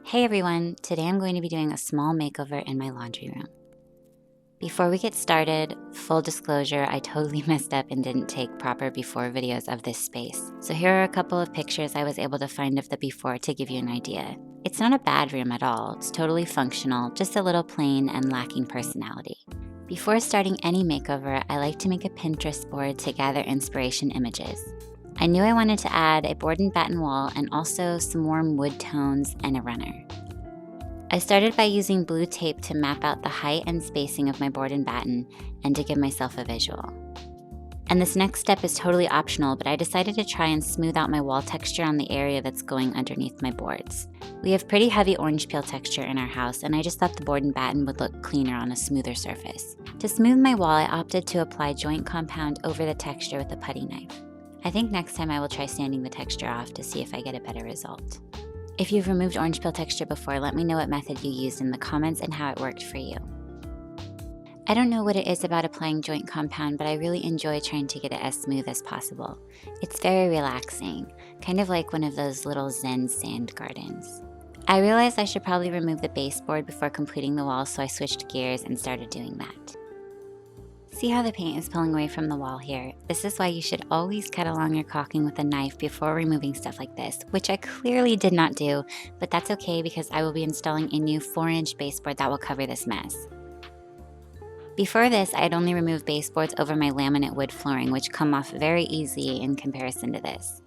Hey everyone, today I'm going to be doing a small makeover in my laundry room. Before we get started, full disclosure, I totally messed up and didn't take proper before videos of this space. So here are a couple of pictures I was able to find of the before to give you an idea. It's not a bad room at all, it's totally functional, just a little plain and lacking personality. Before starting any makeover, I like to make a Pinterest board to gather inspiration images. I knew I wanted to add a board and batten wall and also some warm wood tones and a runner. I started by using blue tape to map out the height and spacing of my board and batten and to give myself a visual. And this next step is totally optional, but I decided to try and smooth out my wall texture on the area that's going underneath my boards. We have pretty heavy orange peel texture in our house, and I just thought the board and batten would look cleaner on a smoother surface. To smooth my wall, I opted to apply joint compound over the texture with a putty knife. I think next time I will try sanding the texture off to see if I get a better result. If you've removed orange peel texture before, let me know what method you used in the comments and how it worked for you. I don't know what it is about applying joint compound, but I really enjoy trying to get it as smooth as possible. It's very relaxing, kind of like one of those little Zen sand gardens. I realized I should probably remove the baseboard before completing the wall, so I switched gears and started doing that. See how the paint is pulling away from the wall here? This is why you should always cut along your caulking with a knife before removing stuff like this, which I clearly did not do, but that's okay because I will be installing a new 4-inch baseboard that will cover this mess. Before this, I had only removed baseboards over my laminate wood flooring, which come off very easy in comparison to this.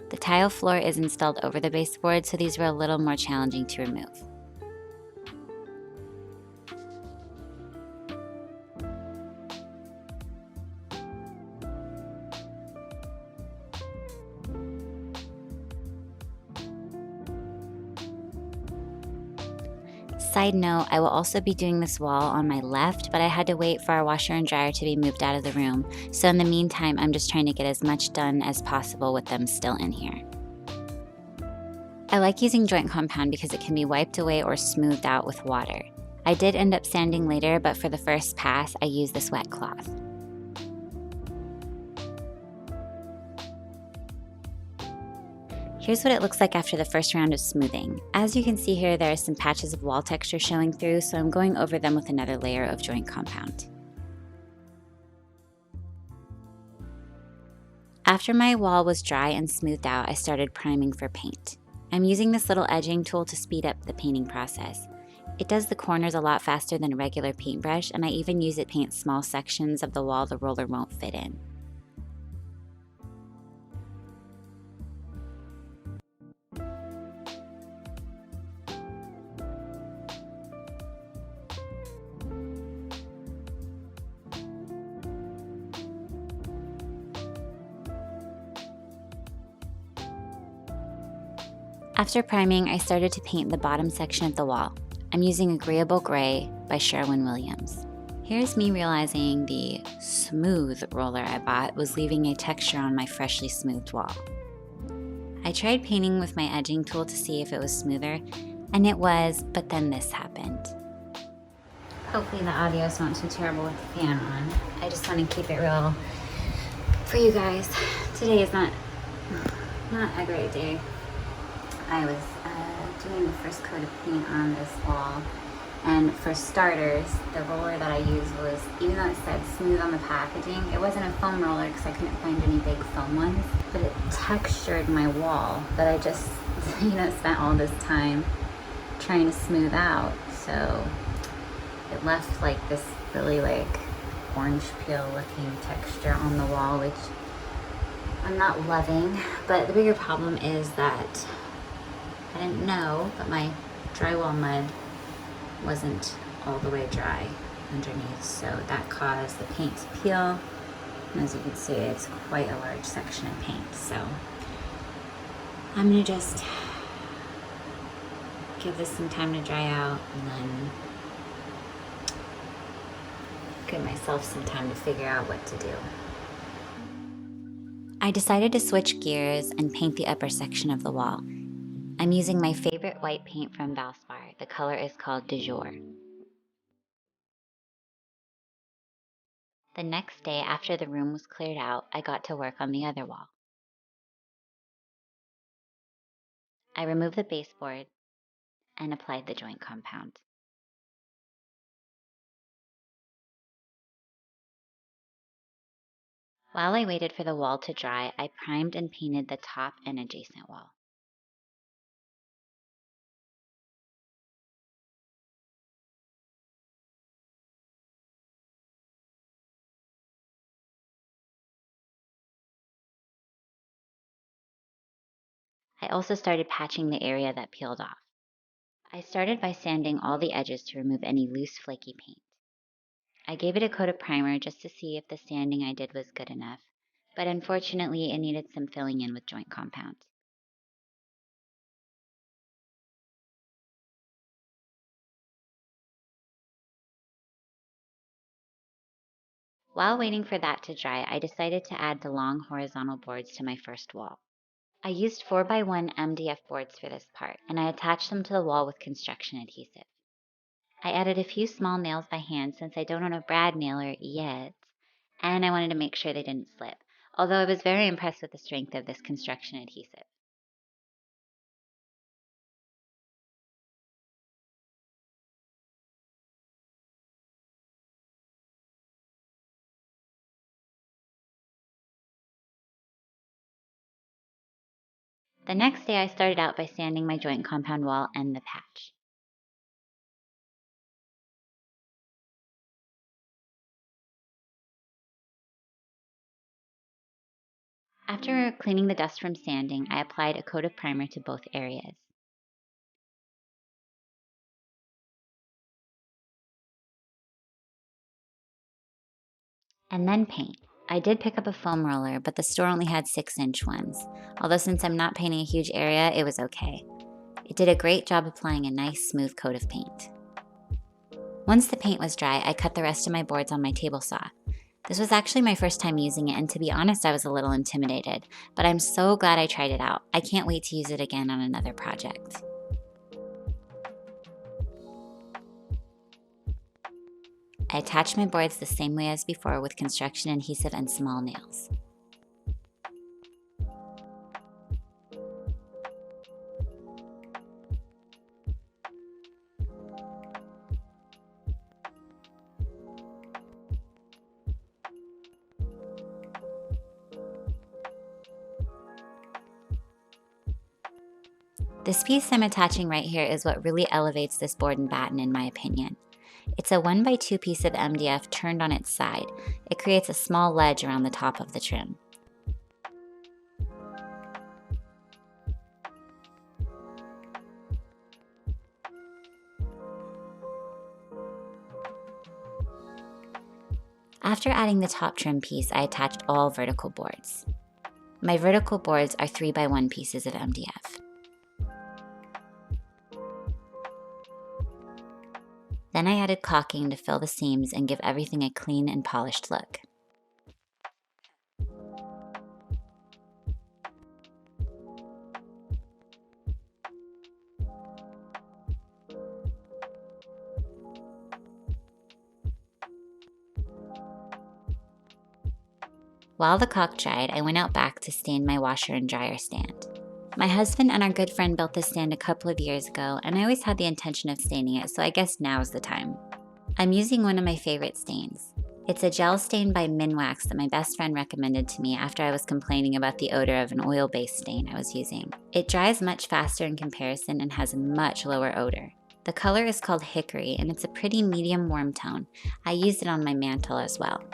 The tile floor is installed over the baseboard, so these were a little more challenging to remove. Side note, I will also be doing this wall on my left, but I had to wait for our washer and dryer to be moved out of the room. So in the meantime, I'm just trying to get as much done as possible with them still in here. I like using joint compound because it can be wiped away or smoothed out with water. I did end up sanding later, but for the first pass, I used this wet cloth. Here's what it looks like after the first round of smoothing. As you can see here, there are some patches of wall texture showing through, so I'm going over them with another layer of joint compound. After my wall was dry and smoothed out, I started priming for paint. I'm using this little edging tool to speed up the painting process. It does the corners a lot faster than a regular paintbrush, and I even use it to paint small sections of the wall the roller won't fit in. After priming, I started to paint the bottom section of the wall. I'm using Agreeable Gray by Sherwin-Williams. Here's me realizing the smooth roller I bought was leaving a texture on my freshly smoothed wall. I tried painting with my edging tool to see if it was smoother, and it was, but then this happened. Hopefully the audio is not too terrible with the fan on. I just want to keep it real for you guys. Today is not a great day. I was doing the first coat of paint on this wall, and for starters, the roller that I used was, even though it said smooth on the packaging, it wasn't a foam roller because I couldn't find any big foam ones, but it textured my wall that I just, spent all this time trying to smooth out. So it left like this really orange peel looking texture on the wall, which I'm not loving, but the bigger problem is that I didn't know, but my drywall mud wasn't all the way dry underneath, so that caused the paint to peel. And as you can see, it's quite a large section of paint, so I'm gonna just give this some time to dry out and then give myself some time to figure out what to do. I decided to switch gears and paint the upper section of the wall. I'm using my favorite white paint from Valspar. The color is called Dezaulait. The next day, after the room was cleared out, I got to work on the other wall. I removed the baseboard, and applied the joint compound. While I waited for the wall to dry, I primed and painted the top and adjacent wall. I also started patching the area that peeled off. I started by sanding all the edges to remove any loose, flaky paint. I gave it a coat of primer just to see if the sanding I did was good enough, but unfortunately it needed some filling in with joint compound. While waiting for that to dry, I decided to add the long horizontal boards to my first wall. I used 4x1 MDF boards for this part, and I attached them to the wall with construction adhesive. I added a few small nails by hand since I don't own a brad nailer yet, and I wanted to make sure they didn't slip, although I was very impressed with the strength of this construction adhesive. The next day I started out by sanding my joint compound wall and the patch. After cleaning the dust from sanding, I applied a coat of primer to both areas. And then paint. I did pick up a foam roller, but the store only had 6-inch ones. Although since I'm not painting a huge area, it was okay. It did a great job applying a nice smooth coat of paint. Once the paint was dry, I cut the rest of my boards on my table saw. This was actually my first time using it, and to be honest, I was a little intimidated, but I'm so glad I tried it out. I can't wait to use it again on another project. I attached my boards the same way as before with construction adhesive and small nails. This piece I'm attaching right here is what really elevates this board and batten in my opinion. It's a 1x2 piece of MDF turned on its side. It creates a small ledge around the top of the trim. After adding the top trim piece, I attached all vertical boards. My vertical boards are 3x1 pieces of MDF. Then I added caulking to fill the seams and give everything a clean and polished look. While the caulk dried, I went out back to stain my washer and dryer stand. My husband and our good friend built this stand a couple of years ago, and I always had the intention of staining it, so I guess now's the time. I'm using one of my favorite stains. It's a gel stain by Minwax that my best friend recommended to me after I was complaining about the odor of an oil-based stain I was using. It dries much faster in comparison and has a much lower odor. The color is called Hickory, and it's a pretty medium warm tone. I used it on my mantle as well.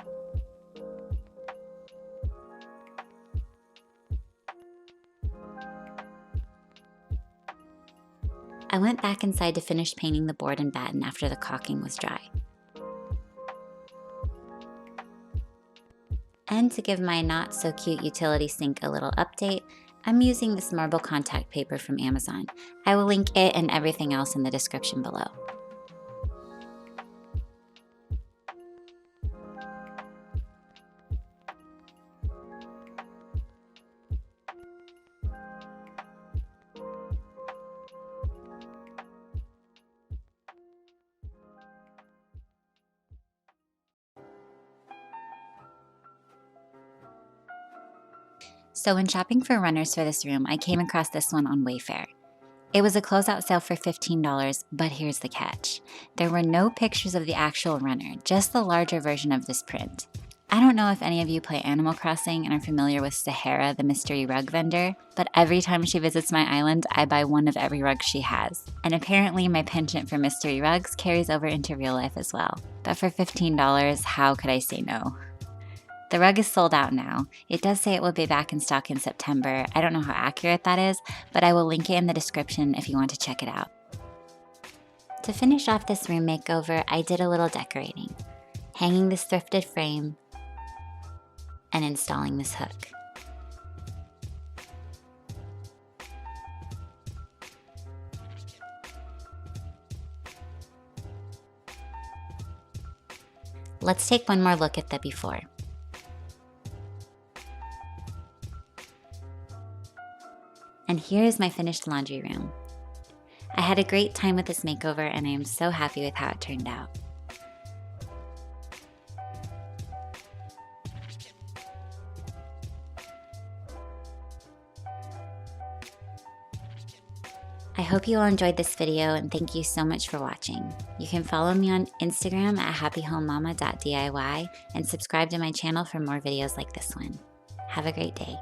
I went back inside to finish painting the board and batten after the caulking was dry. And to give my not-so-cute utility sink a little update, I'm using this marble contact paper from Amazon. I will link it and everything else in the description below. So when shopping for runners for this room, I came across this one on Wayfair. It was a closeout sale for $15, but here's the catch. There were no pictures of the actual runner, just the larger version of this print. I don't know if any of you play Animal Crossing and are familiar with Sahara, the mystery rug vendor, but every time she visits my island, I buy one of every rug she has. And apparently my penchant for mystery rugs carries over into real life as well. But for $15, how could I say no? The rug is sold out now. It does say it will be back in stock in September. I don't know how accurate that is, but I will link it in the description if you want to check it out. To finish off this room makeover, I did a little decorating, hanging this thrifted frame and installing this hook. Let's take one more look at the before. And here is my finished laundry room. I had a great time with this makeover and I am so happy with how it turned out. I hope you all enjoyed this video and thank you so much for watching. You can follow me on Instagram at happyhomemama.diy and subscribe to my channel for more videos like this one. Have a great day.